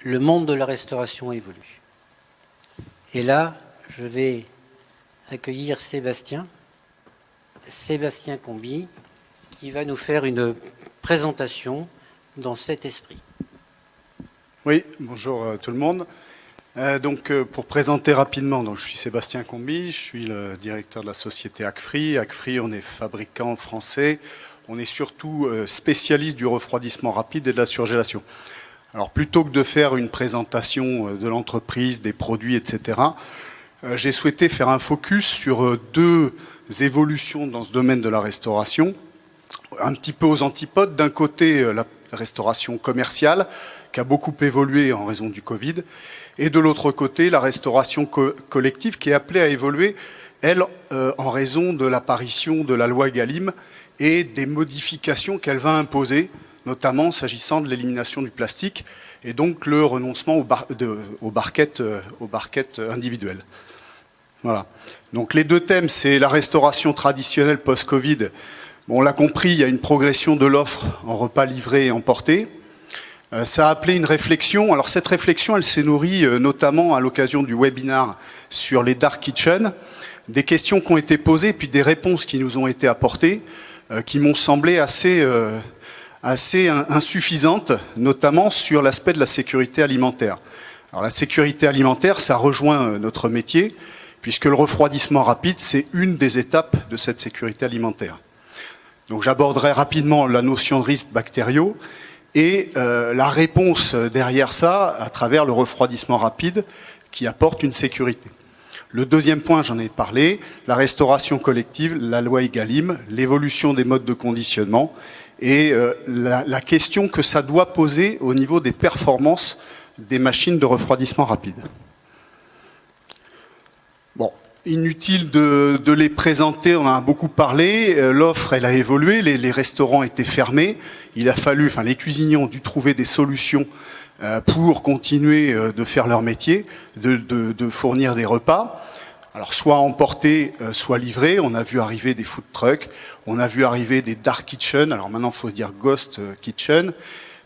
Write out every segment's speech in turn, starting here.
le monde de la restauration évolue. Et là, je vais accueillir Sébastien Combi, qui va nous faire une présentation dans cet esprit. Oui, bonjour tout le monde. Pour présenter rapidement, je suis Sébastien Combi, je suis le directeur de la société Hackfree. Hackfree, on est fabricant français, on est surtout spécialiste du refroidissement rapide et de la surgélation. Alors plutôt que de faire une présentation de l'entreprise, des produits, etc., j'ai souhaité faire un focus sur deux évolutions dans ce domaine de la restauration, un petit peu aux antipodes. D'un côté, la restauration commerciale, qui a beaucoup évolué en raison du Covid, et de l'autre côté, la restauration collective, qui est appelée à évoluer, elle, en raison de l'apparition de la loi Egalim et des modifications qu'elle va imposer, notamment s'agissant de l'élimination du plastique, et donc le renoncement aux barquettes individuelles. Voilà. Donc les deux thèmes, c'est la restauration traditionnelle post-Covid. Bon, on l'a compris, il y a une progression de l'offre en repas livrés et emportés. Ça a appelé une réflexion. Alors cette réflexion, elle s'est nourrie notamment à l'occasion du webinaire sur les dark kitchens, des questions qui ont été posées, puis des réponses qui nous ont été apportées, qui m'ont semblé assez insuffisantes, notamment sur l'aspect de la sécurité alimentaire. Alors la sécurité alimentaire, ça rejoint notre métier, puisque le refroidissement rapide, c'est une des étapes de cette sécurité alimentaire. Donc j'aborderai rapidement la notion de risques bactériaux et la réponse derrière ça à travers le refroidissement rapide qui apporte une sécurité. Le deuxième point, j'en ai parlé, la restauration collective, la loi Egalim, l'évolution des modes de conditionnement et la question que ça doit poser au niveau des performances des machines de refroidissement rapide. Bon, inutile de les présenter, on en a beaucoup parlé, l'offre elle a évolué, les restaurants étaient fermés, il a fallu, les cuisiniers ont dû trouver des solutions pour continuer de faire leur métier, de fournir des repas. Alors soit emportés, soit livrés, on a vu arriver des food trucks, on a vu arriver des dark kitchen, alors maintenant il faut dire ghost kitchen,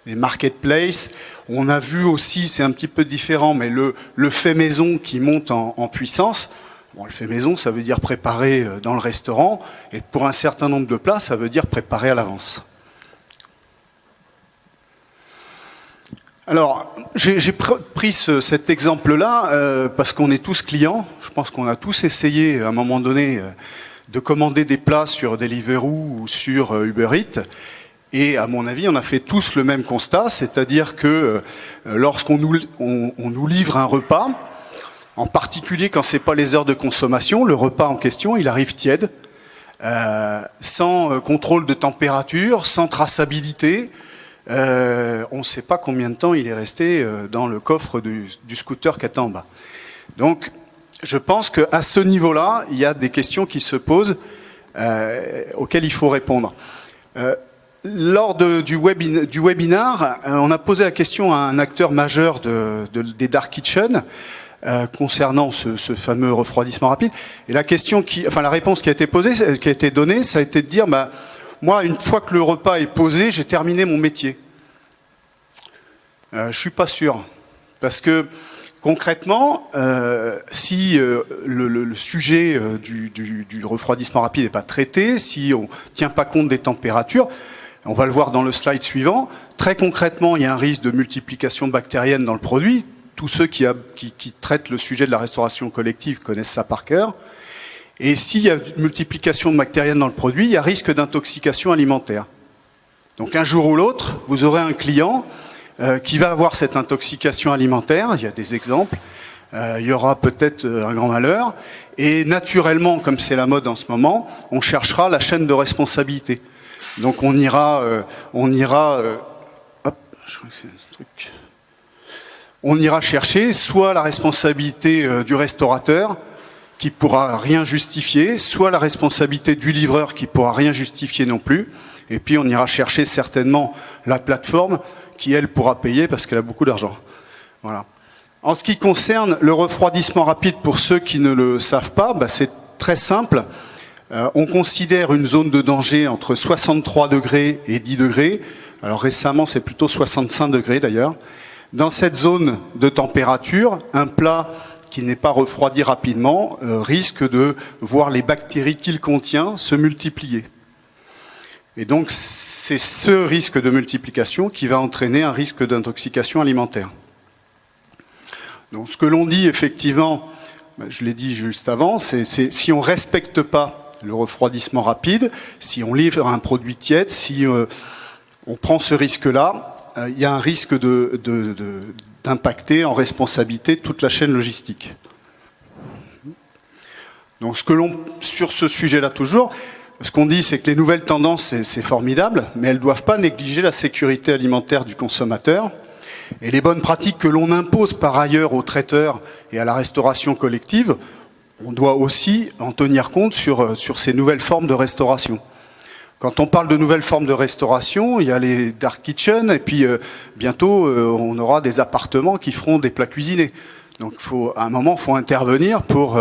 des marketplaces, on a vu aussi, c'est un petit peu différent, mais le fait maison qui monte en puissance. Bon, le fait maison, ça veut dire préparer dans le restaurant, et pour un certain nombre de plats, ça veut dire préparer à l'avance. Alors, j'ai pris cet exemple-là parce qu'on est tous clients. Je pense qu'on a tous essayé, à un moment donné, de commander des plats sur Deliveroo ou sur Uber Eats. Et à mon avis, on a fait tous le même constat, c'est-à-dire que lorsqu'on nous livre un repas, en particulier quand ce n'est pas les heures de consommation, le repas en question, il arrive tiède, sans contrôle de température, sans traçabilité. On ne sait pas combien de temps il est resté dans le coffre du scooter qui attend en bas. Donc, je pense qu'à ce niveau-là, il y a des questions qui se posent auxquelles il faut répondre. Lors du webinaire, on a posé la question à un acteur majeur des dark kitchen concernant ce fameux refroidissement rapide. Et la réponse qui a été posée, qui a été donnée, ça a été de dire moi, une fois que le repas est posé, j'ai terminé mon métier. Je suis pas sûr. Parce que, concrètement, si le sujet du refroidissement rapide n'est pas traité, si on ne tient pas compte des températures, on va le voir dans le slide suivant, très concrètement, il y a un risque de multiplication bactérienne dans le produit. Tous ceux qui traitent le sujet de la restauration collective connaissent ça par cœur. Et s'il y a une multiplication bactérienne dans le produit, il y a risque d'intoxication alimentaire. Donc un jour ou l'autre, vous aurez un client qui va avoir cette intoxication alimentaire, il y a des exemples, il y aura peut-être un grand malheur, et naturellement, comme c'est la mode en ce moment, on cherchera la chaîne de responsabilité. Donc on ira chercher soit la responsabilité du restaurateur, qui ne pourra rien justifier, soit la responsabilité du livreur qui ne pourra rien justifier non plus, et puis on ira chercher certainement la plateforme qui, elle, pourra payer parce qu'elle a beaucoup d'argent. Voilà. En ce qui concerne le refroidissement rapide, pour ceux qui ne le savent pas, c'est très simple. On considère une zone de danger entre 63 degrés et 10 degrés. Alors récemment, c'est plutôt 65 degrés d'ailleurs. Dans cette zone de température, un plat qui n'est pas refroidi rapidement risque de voir les bactéries qu'il contient se multiplier. Et donc c'est ce risque de multiplication qui va entraîner un risque d'intoxication alimentaire. Donc ce que l'on dit effectivement, je l'ai dit juste avant, c'est si on ne respecte pas le refroidissement rapide, si on livre un produit tiède, si on prend ce risque-là, il y a un risque d'impacter en responsabilité toute la chaîne logistique. Donc sur ce sujet-là toujours, ce qu'on dit, c'est que les nouvelles tendances, c'est formidable, mais elles ne doivent pas négliger la sécurité alimentaire du consommateur. Et les bonnes pratiques que l'on impose par ailleurs aux traiteurs et à la restauration collective, on doit aussi en tenir compte sur ces nouvelles formes de restauration. Quand on parle de nouvelles formes de restauration, il y a les dark kitchens, et puis bientôt on aura des appartements qui feront des plats cuisinés. Donc à un moment, il faut intervenir pour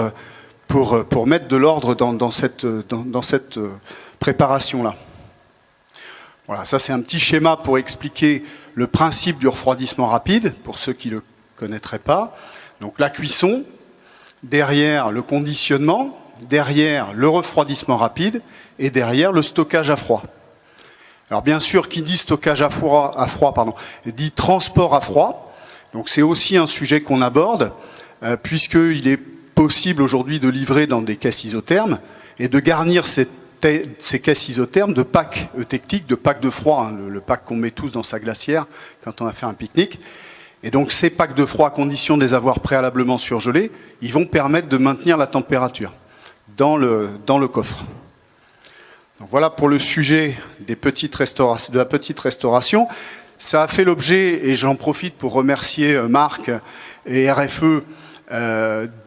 mettre de l'ordre dans cette préparation-là. Voilà, ça c'est un petit schéma pour expliquer le principe du refroidissement rapide, pour ceux qui ne le connaîtraient pas. Donc la cuisson, derrière le conditionnement, derrière le refroidissement rapide, et derrière le stockage à froid. Alors bien sûr, qui dit stockage à froid dit transport à froid. Donc c'est aussi un sujet qu'on aborde, puisqu'il est possible aujourd'hui de livrer dans des caisses isothermes et de garnir ces caisses isothermes de packs eutectiques, de packs de froid, hein, le pack qu'on met tous dans sa glacière quand on a fait un pique-nique. Et donc ces packs de froid, à condition de les avoir préalablement surgelés, ils vont permettre de maintenir la température dans le coffre. Donc voilà pour le sujet de la petite restauration. Ça a fait l'objet, et j'en profite pour remercier Marc et RFE,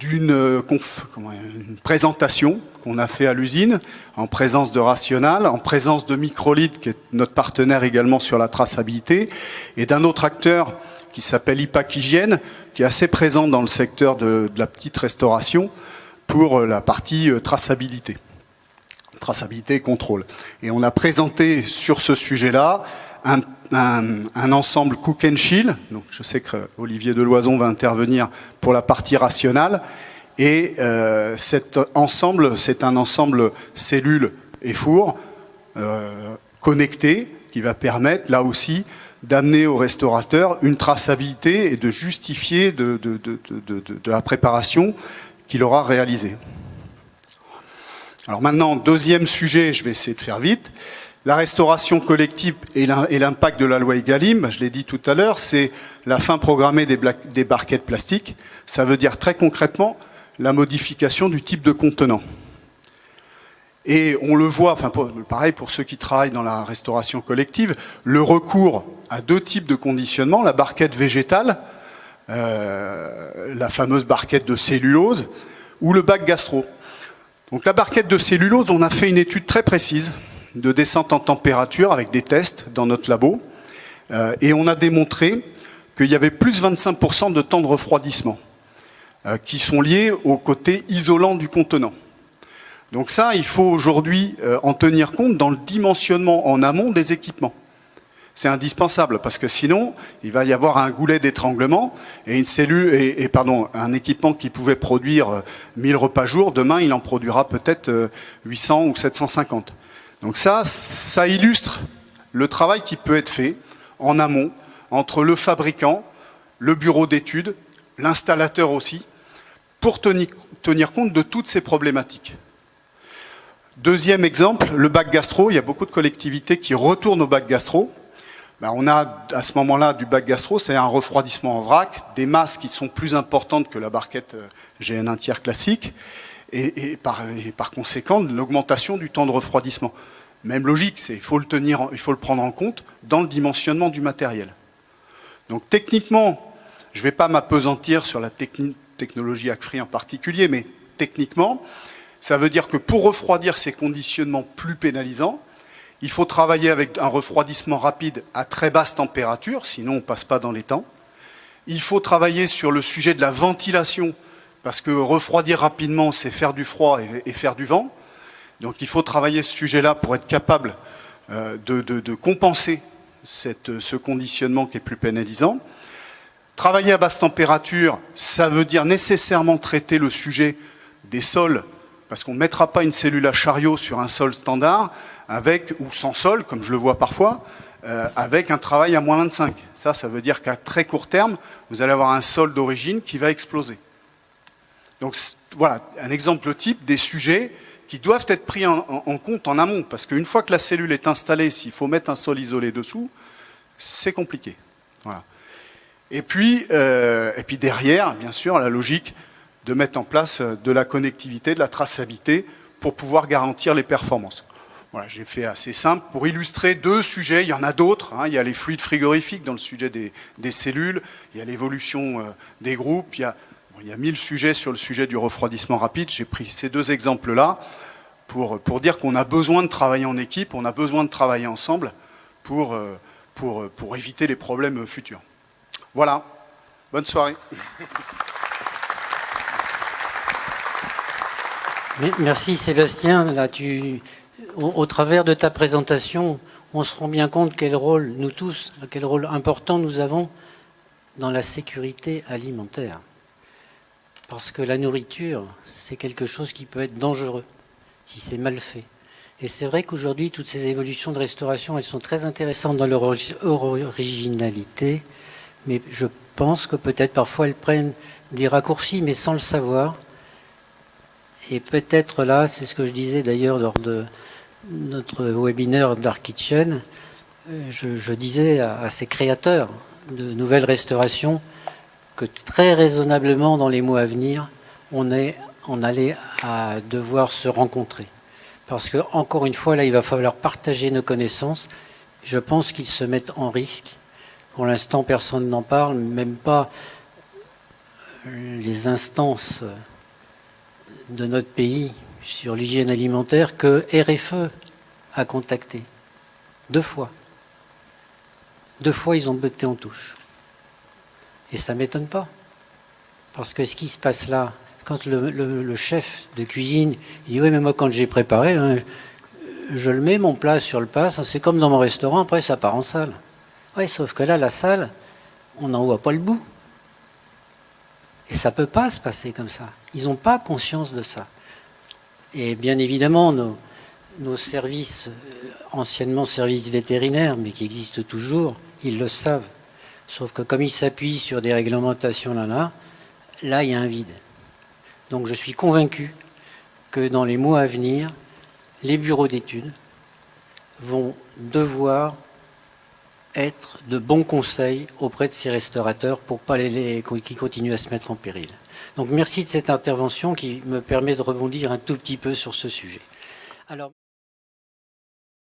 d'une présentation qu'on a fait à l'usine, en présence de Rational, en présence de Microlite, qui est notre partenaire également sur la traçabilité, et d'un autre acteur qui s'appelle IPAC Hygiène, qui est assez présent dans le secteur de la petite restauration pour la partie traçabilité et contrôle. Et on a présenté sur ce sujet-là un ensemble cook and chill. Donc je sais que Olivier Deloison va intervenir pour la partie rationale. Et cet ensemble, c'est un ensemble cellules et fours connectés qui va permettre là aussi d'amener au restaurateur une traçabilité et de justifier de la préparation qu'il aura réalisée. Alors maintenant, deuxième sujet, je vais essayer de faire vite. La restauration collective et l'impact de la loi Egalim, je l'ai dit tout à l'heure, c'est la fin programmée des barquettes plastiques. Ça veut dire très concrètement la modification du type de contenant. Et on le voit, enfin pareil pour ceux qui travaillent dans la restauration collective, le recours à deux types de conditionnement, la barquette végétale, la fameuse barquette de cellulose, ou le bac gastro. Donc la barquette de cellulose, on a fait une étude très précise de descente en température avec des tests dans notre labo, et on a démontré qu'il y avait plus 25% de temps de refroidissement qui sont liés au côté isolant du contenant. Donc ça, il faut aujourd'hui en tenir compte dans le dimensionnement en amont des équipements. C'est indispensable parce que sinon, il va y avoir un goulet d'étranglement et une cellule un équipement qui pouvait produire 1000 repas jour, demain il en produira peut-être 800 ou 750. Donc ça illustre le travail qui peut être fait en amont entre le fabricant, le bureau d'études, l'installateur aussi, pour tenir compte de toutes ces problématiques. Deuxième exemple, le bac gastro. Il y a beaucoup de collectivités qui retournent au bac gastro. On a à ce moment-là du bac gastro, c'est un refroidissement en vrac, des masses qui sont plus importantes que la barquette GN1 tiers classique, et par conséquent l'augmentation du temps de refroidissement. Même logique, il faut le prendre en compte dans le dimensionnement du matériel. Donc techniquement, je ne vais pas m'appesantir sur la technologie ACFRI en particulier, mais techniquement, ça veut dire que pour refroidir ces conditionnements plus pénalisants, il faut travailler avec un refroidissement rapide à très basse température, sinon on ne passe pas dans les temps. Il faut travailler sur le sujet de la ventilation, parce que refroidir rapidement, c'est faire du froid et faire du vent. Donc il faut travailler ce sujet-là pour être capable de compenser ce conditionnement qui est plus pénalisant. Travailler à basse température, ça veut dire nécessairement traiter le sujet des sols, parce qu'on ne mettra pas une cellule à chariot sur un sol standard, avec, ou sans sol, comme je le vois parfois, avec un travail à moins 25. Ça veut dire qu'à très court terme, vous allez avoir un sol d'origine qui va exploser. Donc voilà, un exemple type des sujets qui doivent être pris en compte en amont, parce qu'une fois que la cellule est installée, s'il faut mettre un sol isolé dessous, c'est compliqué. Voilà. Et puis derrière, bien sûr, la logique de mettre en place de la connectivité, de la traçabilité, pour pouvoir garantir les performances. Voilà, j'ai fait assez simple pour illustrer deux sujets. Il y en a d'autres. Hein. Il y a les fluides frigorifiques dans le sujet des cellules. Il y a l'évolution des groupes. Il y a 1000 sujets sur le sujet du refroidissement rapide. J'ai pris ces deux exemples-là pour dire qu'on a besoin de travailler en équipe, on a besoin de travailler ensemble pour éviter les problèmes futurs. Voilà. Bonne soirée. Merci Sébastien. Là, au travers de ta présentation, on se rend bien compte quel rôle, nous tous, quel rôle important nous avons dans la sécurité alimentaire. Parce que la nourriture, c'est quelque chose qui peut être dangereux si c'est mal fait. Et c'est vrai qu'aujourd'hui, toutes ces évolutions de restauration, elles sont très intéressantes dans leur originalité, mais je pense que peut-être parfois elles prennent des raccourcis, mais sans le savoir. Et peut-être là, c'est ce que je disais d'ailleurs lors de notre webinaire Dark Kitchen, je disais à ces créateurs de nouvelles restaurations que très raisonnablement dans les mois à venir, on allait à devoir se rencontrer. Parce que, encore une fois, là, il va falloir partager nos connaissances. Je pense qu'ils se mettent en risque. Pour l'instant, personne n'en parle, même pas les instances de notre pays sur l'hygiène alimentaire que RFE a contacté. 2 fois. 2 fois, ils ont botté en touche. Et ça ne m'étonne pas. Parce que ce qui se passe là, quand le chef de cuisine, il dit « Oui, mais moi, quand j'ai préparé, hein, je le mets, mon plat, sur le pas, c'est comme dans mon restaurant, après, ça part en salle. » Oui, sauf que là, la salle, on n'en voit pas le bout. Et ça ne peut pas se passer comme ça. Ils n'ont pas conscience de ça. Et bien évidemment, nos services, anciennement services vétérinaires, mais qui existent toujours, ils le savent. Sauf que comme ils s'appuient sur des réglementations là, il y a un vide. Donc je suis convaincu que dans les mois à venir, les bureaux d'études vont devoir être de bons conseils auprès de ces restaurateurs pour pas qu'ils continuent à se mettre en péril. Donc merci de cette intervention qui me permet de rebondir un tout petit peu sur ce sujet. Alors,